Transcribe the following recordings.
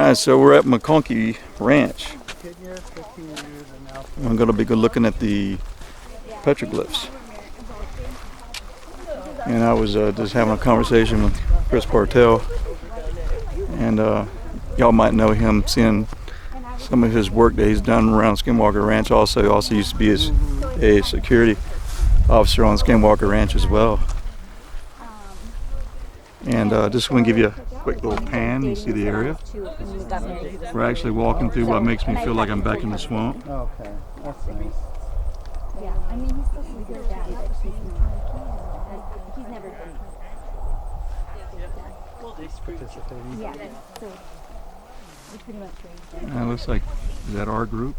Alright, so we're at McConkie Ranch. I'm going to be looking at the petroglyphs. And I was just having a conversation with Chris Bartell. And y'all might know him, seeing some of his work that he's done around Skinwalker Ranch. Also, he also used to be a security officer on Skinwalker Ranch as well. And just want to give you a quick little pan. You see the area? We're actually walking through what makes me feel like I'm back in the swamp. Okay, that's nice. Yeah, I mean, he's supposed to be good at that. He's never been. Participating. Yeah, so we pretty much raised him. It looks like, is that our group?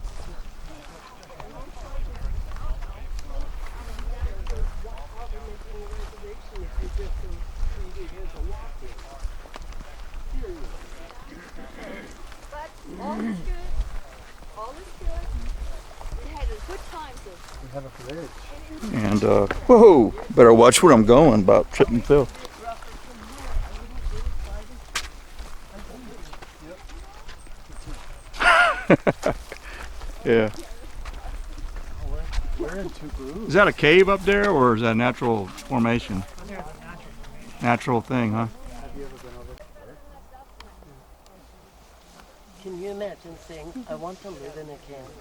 All is good. All is good. We had a good time. We have a bridge. And, whoa, better watch where I'm going, about trip and fill. Yeah. We're in two groups. Is that a cave up there, or is that a natural formation? Natural thing, huh? Have you ever been over there? Can you imagine saying, I want to live in a camp?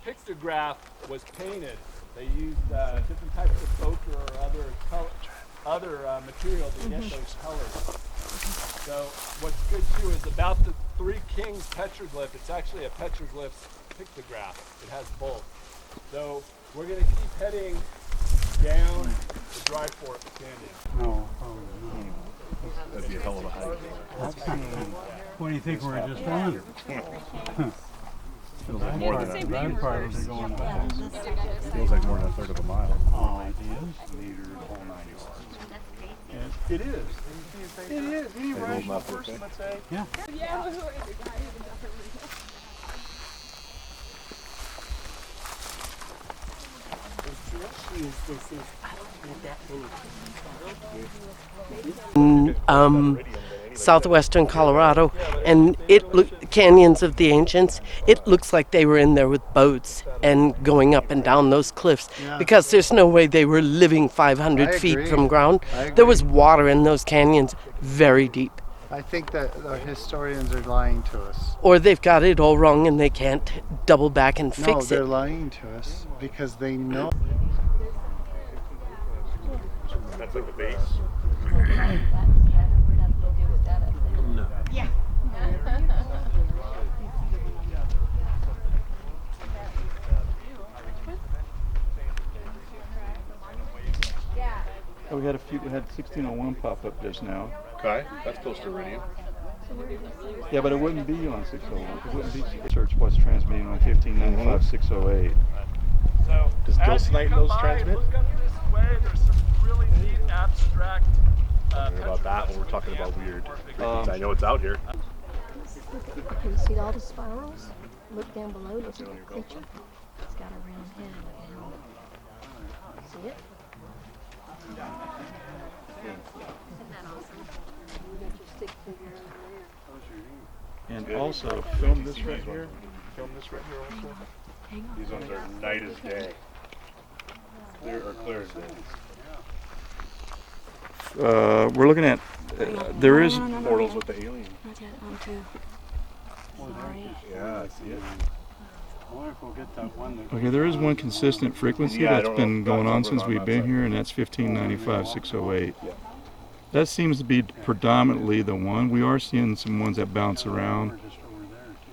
Pictograph was painted. They used different types of ochre or other material to get those colors. So what's good too is about the Three Kings petroglyph. It's actually a petroglyphs pictograph. It has both. So we're going to keep heading down the Dry Fork Canyon. No. Oh, no. That'd be a hell of a hike. What do you think we're just on? Feels like more than a That part is going back. feels like more than a third of a mile. Oh, it is? Metered, whole 9 yards. It is. It is. Any roll rational them up, person okay? would say. Yeah. Southwestern Colorado, and canyons of the ancients, it looks like they were in there with boats and going up and down those cliffs, because there's no way they were living 500 I feet agree. from ground. I agree. There was water in those canyons very deep. I think that the historians are lying to us. Or they've got it all wrong and they can't double back and No, fix they're it. lying to us because they know. That's like the base. Oh, we had 1601 pop up just now. Okay, that's close to Iridium. Yeah, but it wouldn't be on 601. It wouldn't be search what's transmitting on 1595 608. So Does Bill as you Snight come those by transmit? and look up this way, there's some really neat abstract Hear about that when we're talking about weird frequencies. I know it's out here. Can you see all the spirals? Look down below, there's a little creature. It's got a round head like a helmet. See it? Isn't that awesome? You got your stick figure over there. And also, film this right here. Film this right here also. Hang on. These ones are night as day. Clear as day. We're looking at, there is, Portals with the alien. Not yet, on two. Sorry. Yeah, I see it. I wonder if we'll get that one. okay, there is one consistent frequency Yeah, I that's don't been know if going that's on over since on we've that been side. here, and that's 1595 608. Yeah. That seems to be predominantly the one. We are seeing some ones that bounce around.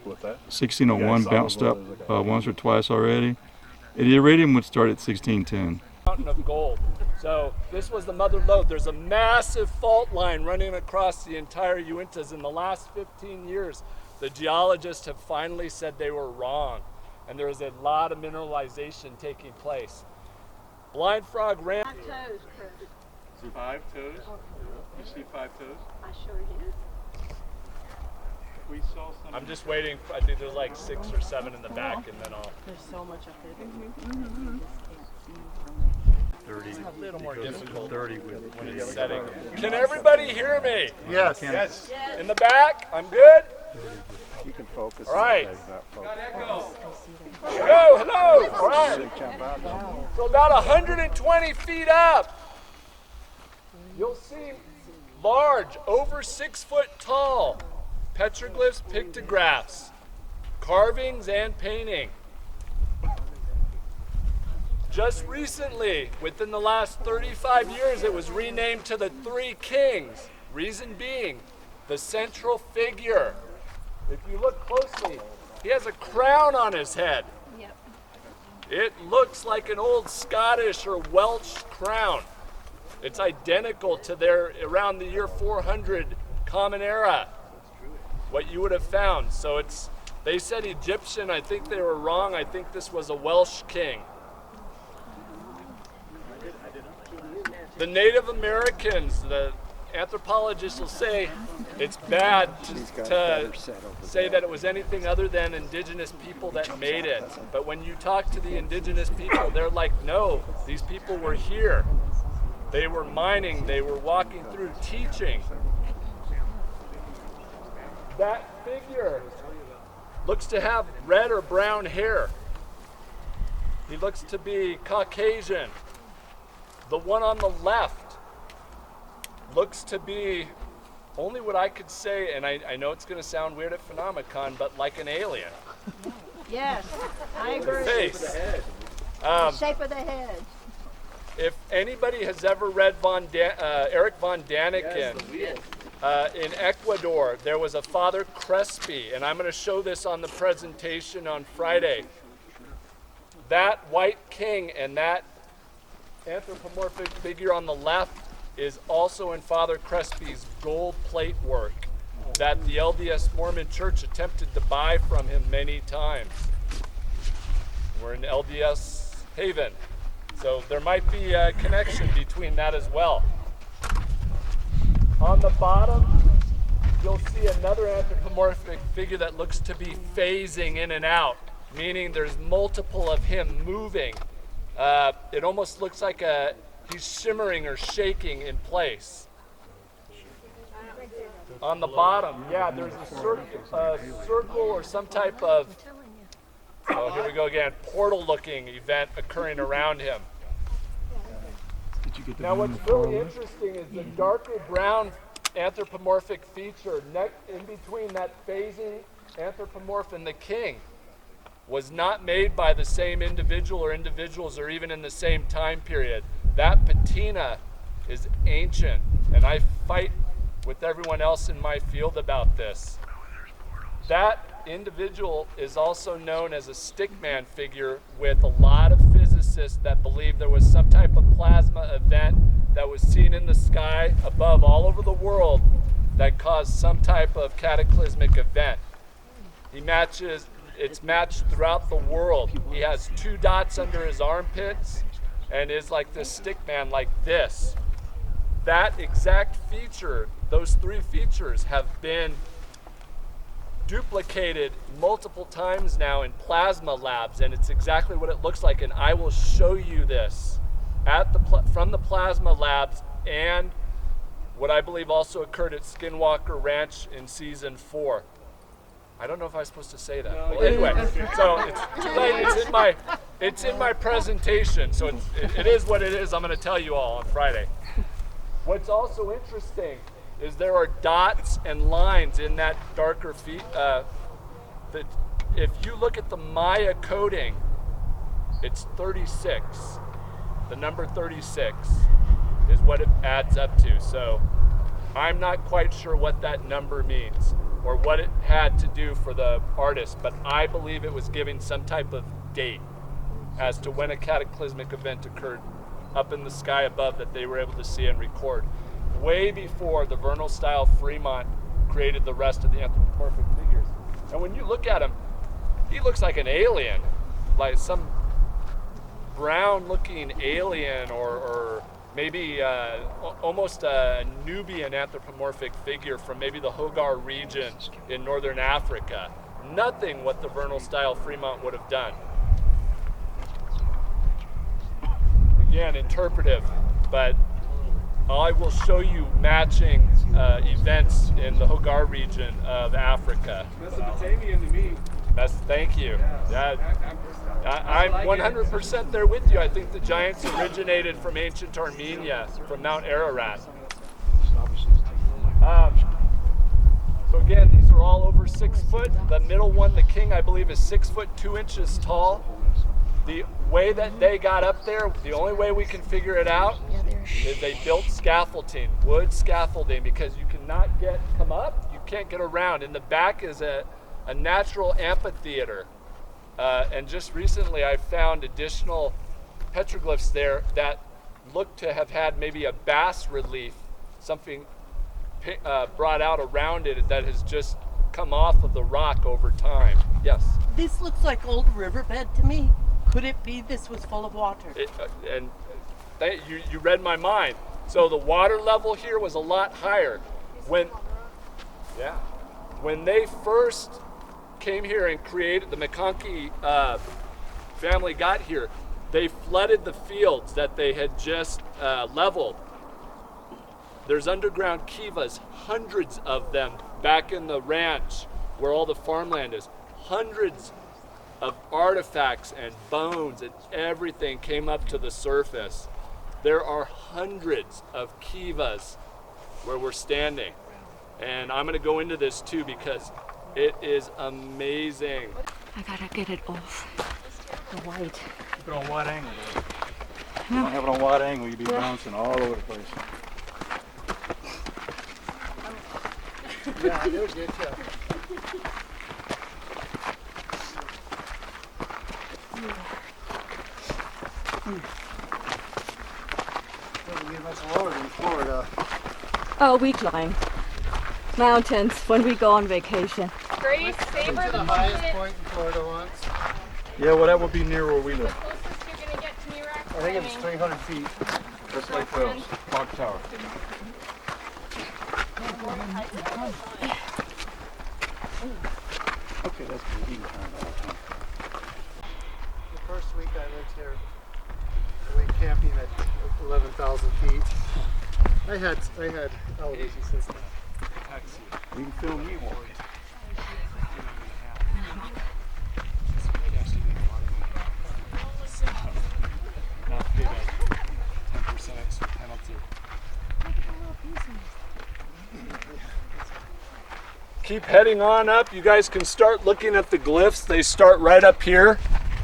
What's that? 1601 Yeah, bounced up some of them once or twice already. The iridium would start at 1610. mountain of gold. So this was the mother lode. There's a massive fault line running across the entire Uintas. In the last 15 years, the geologists have finally said they were wrong, and there is a lot of mineralization taking place. Blind Frog Ranch. 5 toes, Chris. 5 toes? You see 5 toes? I sure did. We saw some. I'm just waiting. I think there's like 6 or 7 in the back, and then I'll. There's so much up there. a little more difficult. 30 with when it's setting. Can everybody hear me? Yes. Yes. In the back? I'm good? You can focus. All right. Got echo. Go, hello. All right. So about 120 feet up, you'll see large, over 6 foot tall petroglyphs, pictographs, carvings, and painting. Just recently, within the last 35 years, it was renamed to the Three Kings. Reason being, the central figure. If you look closely, he has a crown on his head. Yep. It looks like an old Scottish or Welsh crown. It's identical to their around the year 400 Common Era, what you would have found. So they said Egyptian. I think they were wrong. I think this was a Welsh king. The Native Americans, the anthropologists will say it's bad to say that it was anything other than indigenous people that made it. But when you talk to the indigenous people, they're like, no, these people were here. They were mining, they were walking through teaching. That figure looks to have red or brown hair. He looks to be Caucasian. The one on the left looks to be only what I could say, and I know it's going to sound weird at Phenomenon, but like an alien. Yes, I agree. Face. The shape of the head. If anybody has ever read Eric von Daniken, in Ecuador, there was a Father Crespi, and I'm going to show this on the presentation on Friday. That white king and that anthropomorphic figure on the left is also in Father Crespi's gold plate work that the LDS Mormon Church attempted to buy from him many times. We're in LDS Haven, so there might be a connection between that as well. On the bottom, you'll see another anthropomorphic figure that looks to be phasing in and out, meaning there's multiple of him moving. It almost looks like he's shimmering or shaking in place. On the bottom, yeah, there's a circle or some type of, oh, here we go again, portal-looking event occurring around him. Now what's really interesting is the darker brown anthropomorphic feature in between that phasing anthropomorph and the king was not made by the same individual or individuals or even in the same time period. That patina is ancient, and I fight with everyone else in my field about this. That individual is also known as a stickman figure, with a lot of physicists that believe there was some type of plasma event that was seen in the sky above all over the world that caused some type of cataclysmic event. It's matched throughout the world. He has 2 dots under his armpits and is like this stickman like this. That exact feature, those 3 features have been duplicated multiple times now in plasma labs, and it's exactly what it looks like, and I will show you this from the plasma labs and what I believe also occurred at Skinwalker Ranch in season 4. I don't know if I was supposed to say that. Well, anyway, so it's too late. It's in my presentation, so it is what it is. I'm going to tell you all on Friday. What's also interesting is there are dots and lines in that darker feet. If you look at the Maya coding, it's 36. The number 36 is what it adds up to. So I'm not quite sure what that number means or what it had to do for the artist, but I believe it was giving some type of date as to when a cataclysmic event occurred up in the sky above that they were able to see and record, way before the vernal style Fremont created the rest of the anthropomorphic figures. And when you look at him, he looks like an alien, like some brown looking alien or maybe almost a Nubian anthropomorphic figure from maybe the Hogar region in northern Africa. Nothing what the vernal style Fremont would have done. again, interpretive, but I will show you matching events in the Hogar region of Africa. Mesopotamian to me. Thank you. I'm 100% there with you. I think the giants originated from ancient Armenia, from Mount Ararat. So again, these are all over 6 foot. The middle one, the king, I believe is 6 foot 2 inches tall. The way that they got up there, the only way we can figure it out is they built scaffolding, wood scaffolding, because you cannot come up, you can't get around. In the back is a natural amphitheater. And just recently I found additional petroglyphs there that look to have had maybe a bas relief, something brought out around it that has just come off of the rock over time. Yes? This looks like old riverbed to me. Could it be this was full of water? You read my mind. So the water level here was a lot higher. When they first came here and created, the McConkie family got here, they flooded the fields that they had just leveled. There's underground kivas, hundreds of them back in the ranch where all the farmland is. Hundreds of artifacts and bones and everything came up to the surface. There are hundreds of kivas where we're standing. And I'm gonna go into this too because it is amazing. I gotta get it off. The white. Keep it on wide angle though. If you don't have it on wide angle, you'd be bouncing all over the place. Yeah, it'll get you. Doesn't get much lower than Florida. Oh, we climb mountains when we go on vacation. Grace, Been savor to the the highest moment. point in Florida once. Yeah, well, that would be near where we live. Closest you're gonna get to me rock I think it was climbing. 300 feet. That's Lake Wells, Clock Tower. Okay, that's good. You can turn that off. The first week I lived here, I went camping at 11,000 feet. I had elevation system. You can film me walking. Not pay that 10% extra penalty. Keep heading on up. You guys can start looking at the glyphs. They start right up here,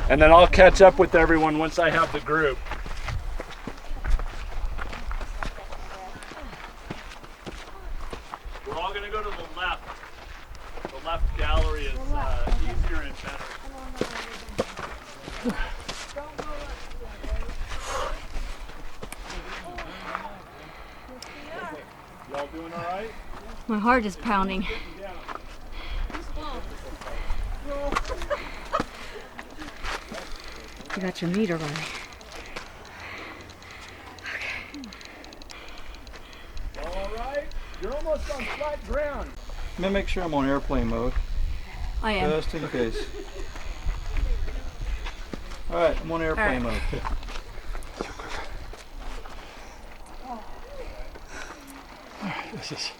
and then I'll catch up with everyone once I have the group. We're all going to go to the left. The left gallery is easier and better. Y'all doing all right? My heart is pounding. You got your meter running. Y'all all right? You're almost on flat ground. Let me make sure I'm on airplane mode, I am. just in case. All right, I'm on airplane mode. This is.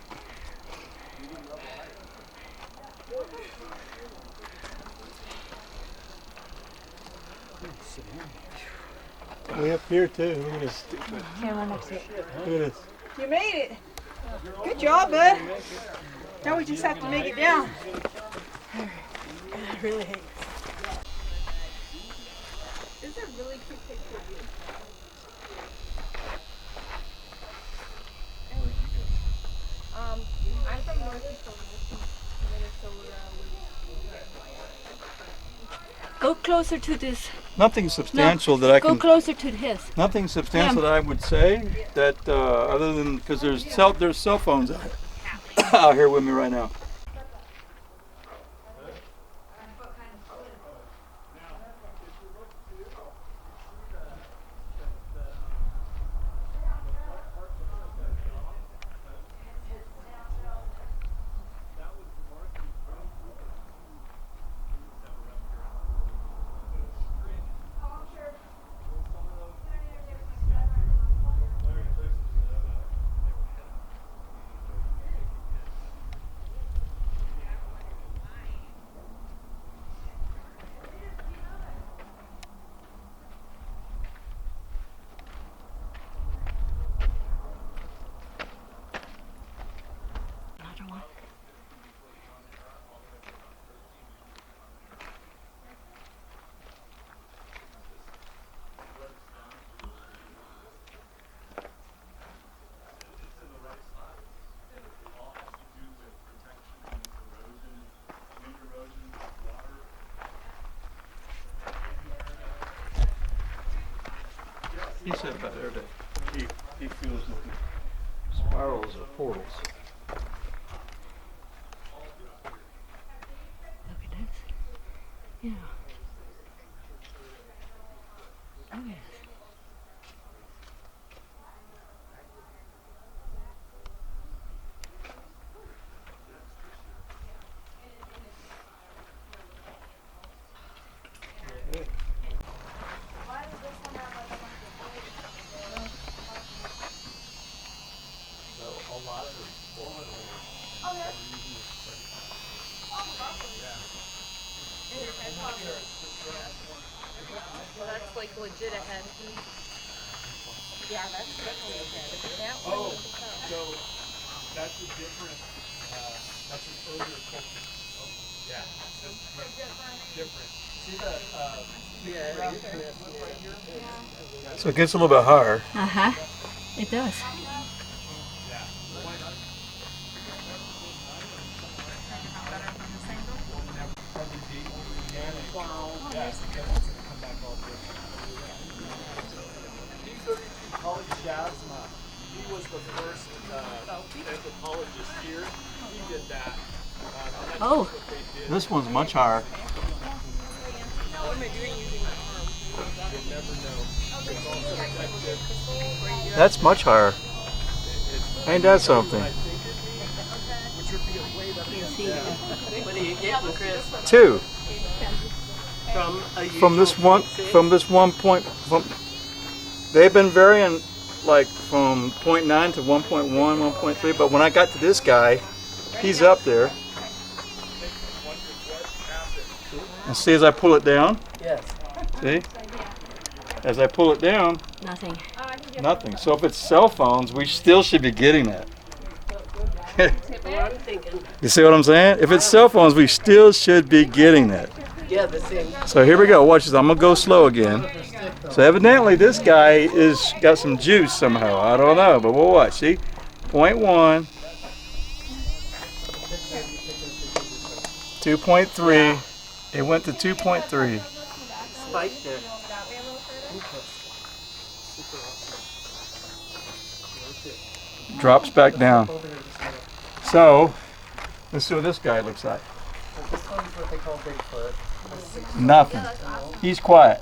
Way up here too. Look at this. Camera next to it. Look at this. You made it. Good job, bud. Now we just have to make it down. I really hate. This is a really cute picture of you. I'm from Northeast Minnesota. Go closer to this. Nothing substantial that I Go can. closer to his. Nothing substantial that I would say that other than because there's cell phones out here with me right now. He said about there that he feels that the spirals are portals. Look at that. Yeah. Oh yes. That's like legit ahead. Yeah, that's definitely ahead. That Oh, one. so that's a different, that's an earlier culture. Yeah, that's different. See the, So it gets a little bit higher. Uh-huh. It does. Polychasma. He was the first anthropologist here. He did that. Oh. This one's much higher. What am I doing using my arm? That's much higher. Ain't that something? What are you getting, Chris? 2. From a From this one point. They've been varying like from 0.9 to 1.1, 1.3. But when I got to this guy, he's up there. And see, as I pull it down. Yes. See? As I pull it down, Nothing. nothing. So if it's cell phones, we still should be getting that. Well, I'm thinking, You see what I'm saying? If it's cell phones, we still should be getting that. yeah, the same. So here we go. Watch this. I'm gonna go slow again. So evidently this guy is got some juice somehow. I don't know, but we'll watch. See, 0.1, 2.3. It went to 2.3. Spike there. Drops back down. So let's see what this guy looks like. This one's what they call Bigfoot. Nothing. He's quiet.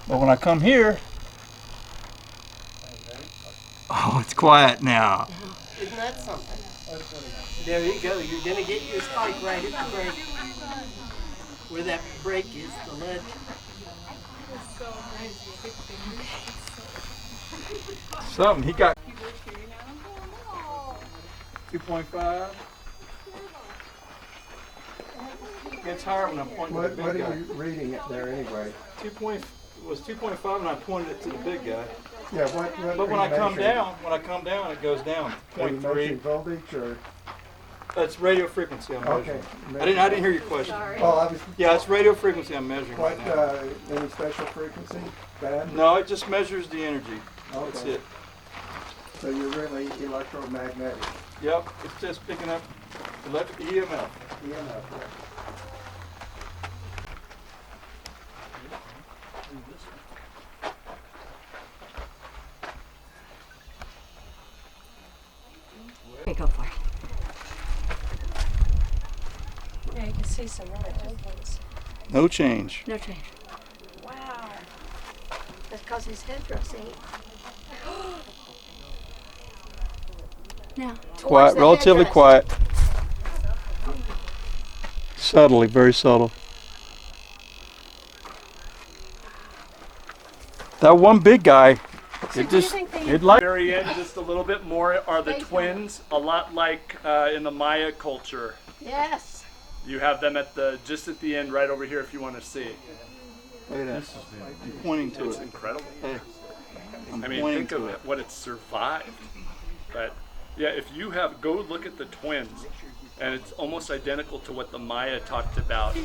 But when I come here, oh, it's quiet now. Isn't that something? There you go. You're going to get your spike right at the break. Where that break is, the ledge. Something. He got 2.5. It's higher when I'm pointing to the What big are guy. you reading it there anyway? 2. Was 2.5 and I pointed it to the big guy. Yeah, what But when are I you come measuring? down, it goes down. Are you measuring 0.3. voltage or? That's radio frequency I'm measuring. Okay. I didn't hear your question. Oh, I was. Yeah, it's radio frequency I'm measuring What, right now. any special frequency? Band? No, it just measures the energy. That's Okay. it. So you're really electromagnetic. Yep, it's just picking up electric EMF. EMF. Okay, go for it. Yeah, you can see some relative ones. No change. No change. Wow. That's because his headdress ain't. Now, Quiet, relatively quiet. Subtly, very subtle. That one big guy, it like. very end, just a little bit more, are the twins, a lot like in the Maya culture. Yes. You have them just at the end, right over here, if you want to see. Look at that. I'm pointing to It's it. incredible. Hey, I'm I mean, pointing think to of it. what it's survived. But yeah, if you go look at the twins, and it's almost identical to what the Maya talked about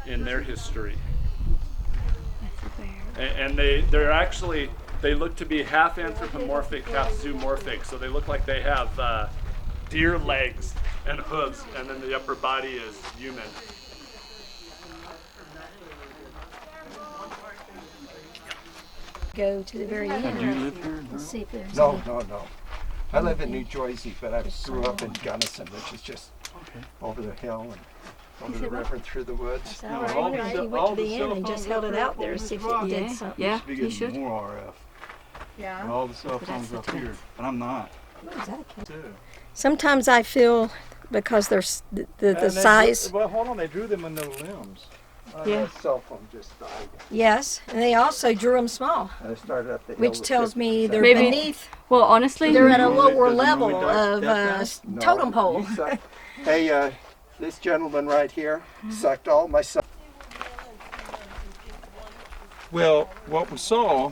in their history. And they're actually, they look to be half anthropomorphic, half zoomorphic. So they look like they have deer legs and hooves, and then the upper body is human. Go to the very end. Do you live here? And see if there's No, any. no. I live in New Jersey, but I grew up in Gunnison, which is just over the hill and over the river and through the woods. So I wonder if he went to the end and just held it out there to see if it did something. Yeah, Be you getting should. more RF. Yeah. And all the cell phones up here, and I'm not. What is that a cat? Too. Sometimes I feel because there's the size. Well, hold on, they drew them in no limbs. Yeah. That cell phone just died. Yes, and they also drew them small, I started up the hill. which with tells me 50%. they're Maybe- beneath. Well, honestly, They're at a Does it lower normally level die of that totem pole. You suck. Hey, this gentleman right here sucked all my cell. Well, what we saw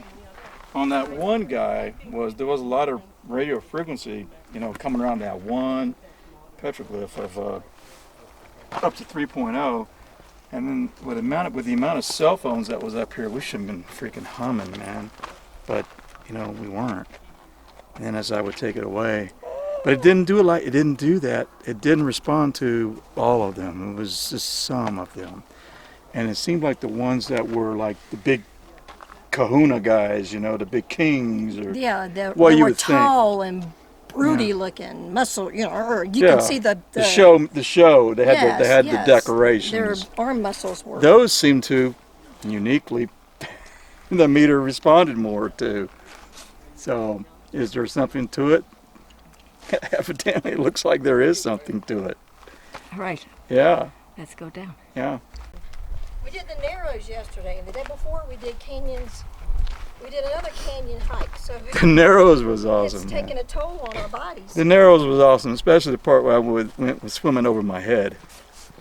on that one guy was there was a lot of radio frequency, coming around that one petroglyph of up to 3.0, and then with the amount of cell phones that was up here, we should have been freaking humming, man. But we weren't. And then as I would take it away, but it didn't do it. It didn't do that. It didn't respond to all of them. It was just some of them, and it seemed like the ones that were like the big kahuna guys, the big kings, or Yeah, they you were would think. tall and broody looking, muscle. Or you Yeah. can see the show. They had yes, they had yes. the decorations. Their arm muscles were. Those seemed to uniquely the meter responded more to. So is there something to it? Evidently, it looks like there is something to it. right. Yeah, Let's go down. yeah. We did the Narrows yesterday, and the day before we did canyons. We did another canyon hike, so The Narrows was it's awesome. taking a toll on our bodies. The Narrows was awesome, especially the part where I went swimming over my head.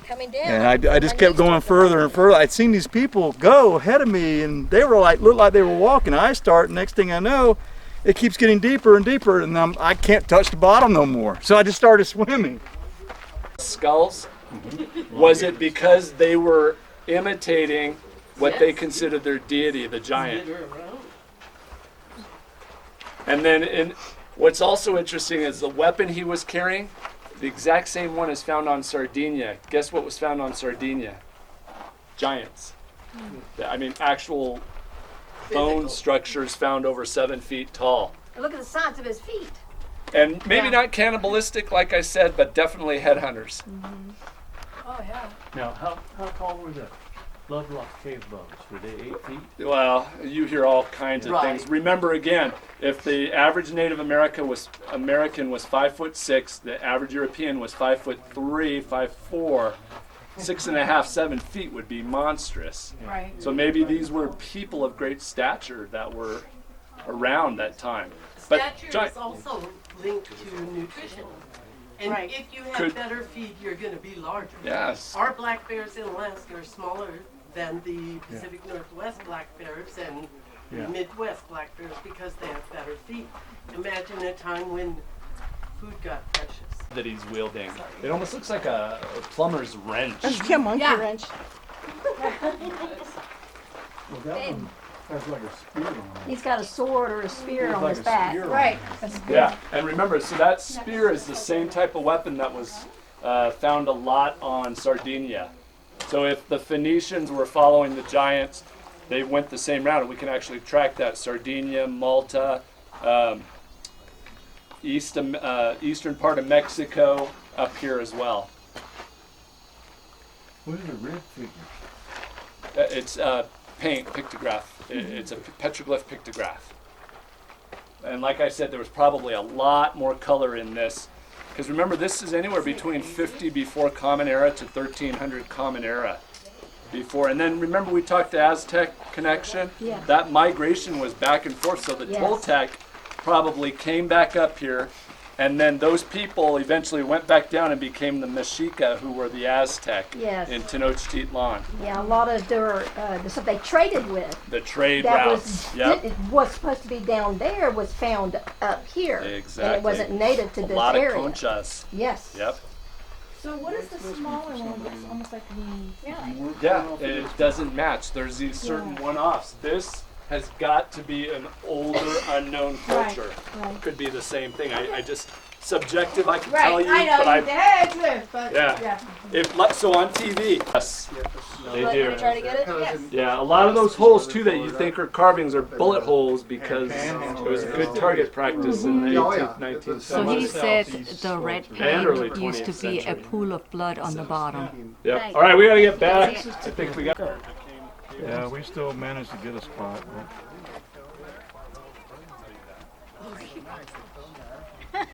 Coming down. And I just my kept knees going took further and further. I'd seen these people go ahead of me, and they were looked like they were walking. I start, next thing I know, it keeps getting deeper and deeper, and I can't touch the bottom no more. So I just started swimming. Skulls? Was it because they were imitating what they considered their deity, the giant? And then what's also interesting is the weapon he was carrying, the exact same one is found on Sardinia. Guess what was found on Sardinia? Giants. I mean, actual bone structures found over 7 feet tall. Look at the size of his feet. And maybe not cannibalistic, like I said, but definitely headhunters. Oh yeah. Now, how tall were the Lovelock cave bones? Were they 8 feet? Well, you hear all kinds of Right. things. Remember again, if the average Native American was 5'6", the average European was 5'3", 5'4", 6.5, 7 feet would be monstrous. Right. So maybe these were people of great stature that were around that time. But Stature is also linked to nutrition. And Right. if you have Could- better feed, you're going to be larger. yes, Our black bears in Alaska are smaller than the Pacific Northwest black bears and Midwest black bears because they have better feet. Imagine a time when food got precious. that he's wielding. It almost looks like a plumber's wrench. It's a monkey wrench. Well, that one has like a spear on it. He's got a sword or a spear on like his a back. spear on Right. Yeah, and remember, so that spear is the same type of weapon that was found a lot on Sardinia. So if the Phoenicians were following the giants, they went the same route, and we can actually track that. Sardinia, Malta, eastern part of Mexico, up here as well. What is a red figure? It's paint, pictograph. It's a petroglyph pictograph. And like I said, there was probably a lot more color in this. Because remember, this is anywhere between 50 before Common Era to 1300 Common Era. Before, and then remember we talked the Aztec connection? Yeah. That migration was back and forth, so the Yes. Toltec probably came back up here, and then those people eventually went back down and became the Mexica, who were the Aztec Yes. in Tenochtitlan. Yeah, a lot of the stuff they traded with The trade that routes. was supposed to be down there was found up here. And Exactly. it wasn't native to A this lot area. of conchas. Yes. Yep. So what is the smaller one? Looks almost like the Yeah, it doesn't match. There's these certain one-offs. This has got to be an older, unknown culture. Right. Could be the same thing. I just subjective, I can Right, tell you, I know, but I, yeah, it's this, but, yeah. yeah. So on TV, yes, they Let do. me try to get it. Yes. Yeah, a lot of those holes too that you think are carvings are bullet holes because it was a good target practice in the 18th, 19th So he said centuries. the red And early paint used to 20th be a century. pool of blood on the bottom. Yep. All right, we gotta get back. I think we got. Yeah, we still managed to get a spot.